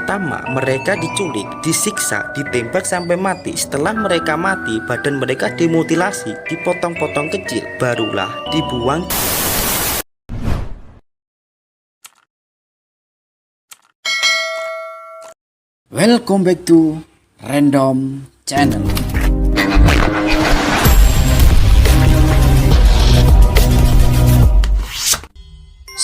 Pertama, mereka diculik, disiksa, ditembak sampai mati. Setelah mereka mati, badan mereka dimutilasi, dipotong-potong kecil, barulah dibuang. Welcome back to Random Channel.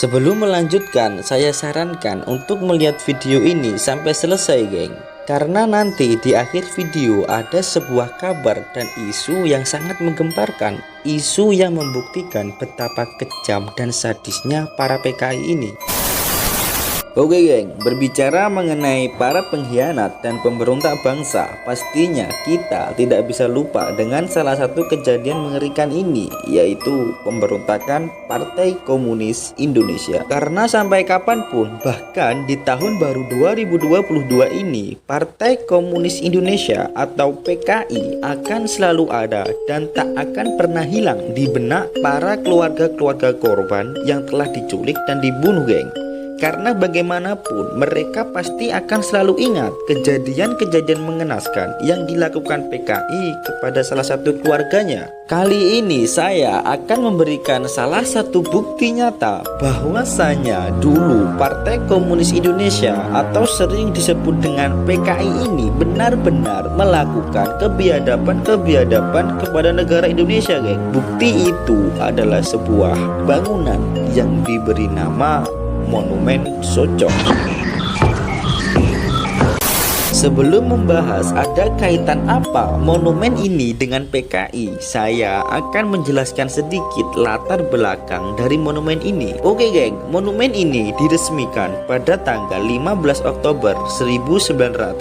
Sebelum melanjutkan, saya sarankan untuk melihat video ini sampai selesai, geng. Karena nanti di akhir video ada sebuah kabar dan isu yang sangat menggemparkan. Isu yang membuktikan betapa kejam dan sadisnya para PKI ini. Oke geng, berbicara mengenai para pengkhianat dan pemberontak bangsa, pastinya kita tidak bisa lupa dengan salah satu kejadian mengerikan ini, yaitu pemberontakan Partai Komunis Indonesia. Karena sampai kapanpun, bahkan di tahun baru 2022 ini, Partai Komunis Indonesia atau PKI akan selalu ada dan tak akan pernah hilang di benak para keluarga-keluarga korban yang telah diculik dan dibunuh, geng. Karena bagaimanapun mereka pasti akan selalu ingat kejadian-kejadian mengenaskan yang dilakukan PKI kepada salah satu keluarganya. Kali ini saya akan memberikan salah satu bukti nyata bahwasanya dulu Partai Komunis Indonesia atau sering disebut dengan PKI ini benar-benar melakukan kebiadaban kepada negara Indonesia, geng. Bukti itu adalah sebuah bangunan yang diberi nama Monumen Soco. Sebelum membahas ada kaitan apa monumen ini dengan PKI, saya akan menjelaskan sedikit latar belakang dari monumen ini. Oke geng, monumen ini diresmikan pada tanggal 15 Oktober 1989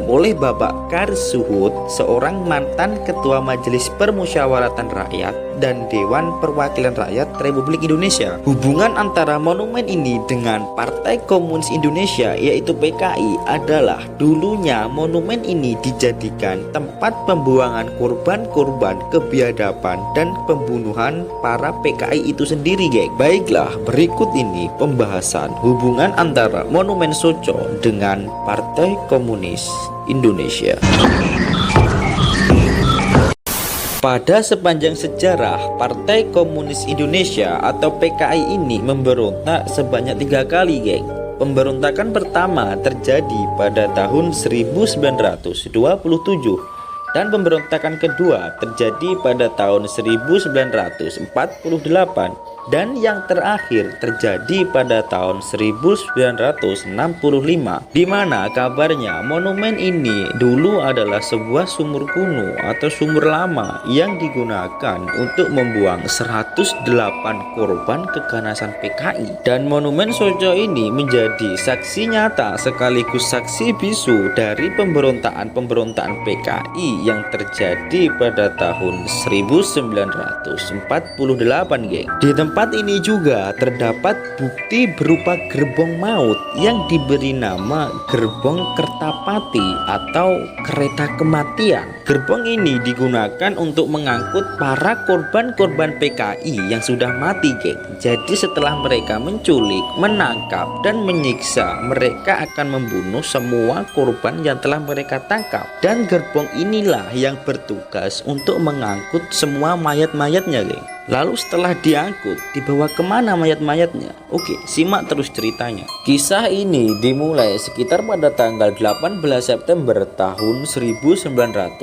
oleh Bapak Karsuhut, seorang mantan Ketua Majelis Permusyawaratan Rakyat dan Dewan Perwakilan Rakyat Republik Indonesia. Hubungan antara monumen ini dengan Partai Komunis Indonesia yaitu PKI adalah dulunya monumen ini dijadikan tempat pembuangan korban-korban kebiadaban dan pembunuhan para PKI itu sendiri, geng. Baiklah, berikut ini pembahasan hubungan antara Monumen Soco dengan Partai Komunis Indonesia. Pada sepanjang sejarah, Partai Komunis Indonesia atau PKI ini memberontak sebanyak 3 kali, geng. Pemberontakan pertama terjadi pada tahun 1927 dan pemberontakan kedua terjadi pada tahun 1948 dan yang terakhir terjadi pada tahun 1965, di mana kabarnya monumen ini dulu adalah sebuah sumur kuno atau sumur lama yang digunakan untuk membuang 108 korban keganasan PKI. Dan monumen Soco ini menjadi saksi nyata sekaligus saksi bisu dari pemberontakan PKI yang terjadi pada tahun 1948, geng. Di tempat ini juga terdapat bukti berupa gerbong maut yang diberi nama Gerbong Kertapati atau kereta kematian. Gerbong ini digunakan untuk mengangkut para korban-korban PKI yang sudah mati, geng. Jadi setelah mereka menculik, menangkap, dan menyiksa, mereka akan membunuh semua korban yang telah mereka tangkap. Dan gerbong inilah yang bertugas untuk mengangkut semua mayat-mayatnya, geng. Lalu setelah diangkut, dibawa kemana mayat-mayatnya? Oke, simak terus ceritanya. Kisah ini dimulai sekitar pada tanggal 18 September tahun 1948.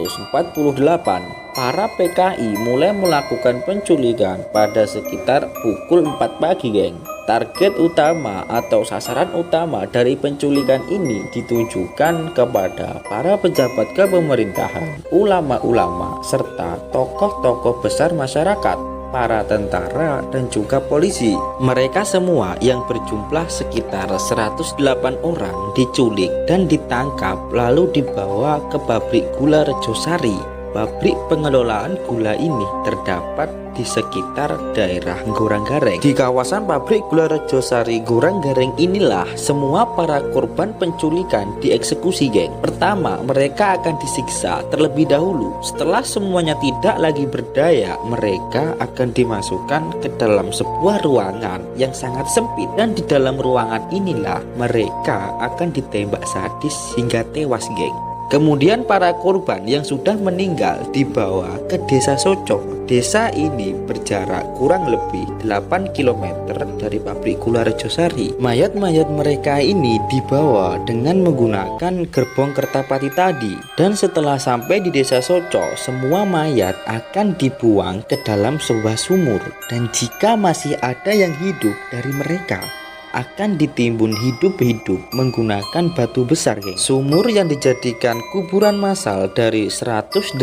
Para PKI mulai melakukan penculikan pada sekitar pukul 4 pagi, geng. Target utama atau sasaran utama dari penculikan ini ditujukan kepada para pejabat kepemerintahan, ulama-ulama, serta tokoh-tokoh besar masyarakat, para tentara dan juga polisi. Mereka semua yang berjumlah sekitar 108 orang diculik dan ditangkap lalu dibawa ke pabrik gula Rejosari pabrik pengelolaan gula ini terdapat di sekitar daerah Goranggareng. Di kawasan pabrik gula Rejosari Goranggareng inilah semua para korban penculikan dieksekusi, geng. Pertama, mereka akan disiksa terlebih dahulu. Setelah semuanya tidak lagi berdaya, mereka akan dimasukkan ke dalam sebuah ruangan yang sangat sempit, dan di dalam ruangan inilah mereka akan ditembak sadis hingga tewas, geng. Kemudian para korban yang sudah meninggal dibawa ke desa Socok. Desa ini berjarak kurang lebih 8 km dari pabrik gula Rejosari. Mayat-mayat mereka ini dibawa dengan menggunakan gerbong Kertapati tadi. Dan setelah sampai di desa Socok, semua mayat akan dibuang ke dalam sebuah sumur. Dan jika masih ada yang hidup dari mereka, akan ditimbun hidup-hidup menggunakan batu besar, geng. Sumur yang dijadikan kuburan massal dari 108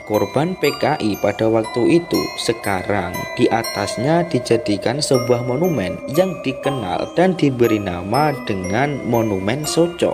korban PKI pada waktu itu, sekarang di atasnya dijadikan sebuah monumen yang dikenal dan diberi nama dengan Monumen Socok.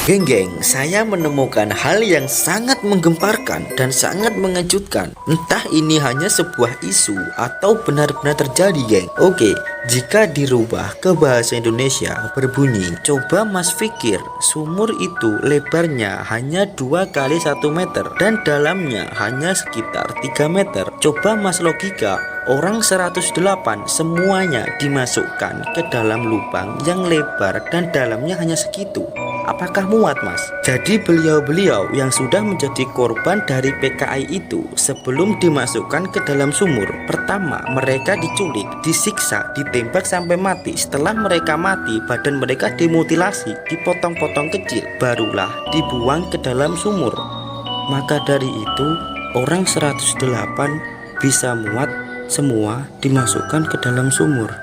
Geng, saya menemukan hal yang sangat menggemparkan dan sangat mengejutkan. Entah ini hanya sebuah isu atau benar-benar terjadi, geng. Oke, jika dirubah ke bahasa Indonesia berbunyi, coba mas pikir, sumur itu lebarnya hanya 2 kali 1 meter dan dalamnya hanya sekitar 3 meter. Coba mas logika, orang 108 semuanya dimasukkan ke dalam lubang yang lebar dan dalamnya hanya segitu. Apakah muat, mas? Jadi beliau-beliau yang sudah menjadi korban dari PKI itu sebelum dimasukkan ke dalam sumur, pertama mereka diculik, disiksa, ditembak sampai mati. Setelah mereka mati, badan mereka dimutilasi, dipotong-potong kecil, barulah dibuang ke dalam sumur. Maka dari itu orang 108 bisa muat semua dimasukkan ke dalam sumur.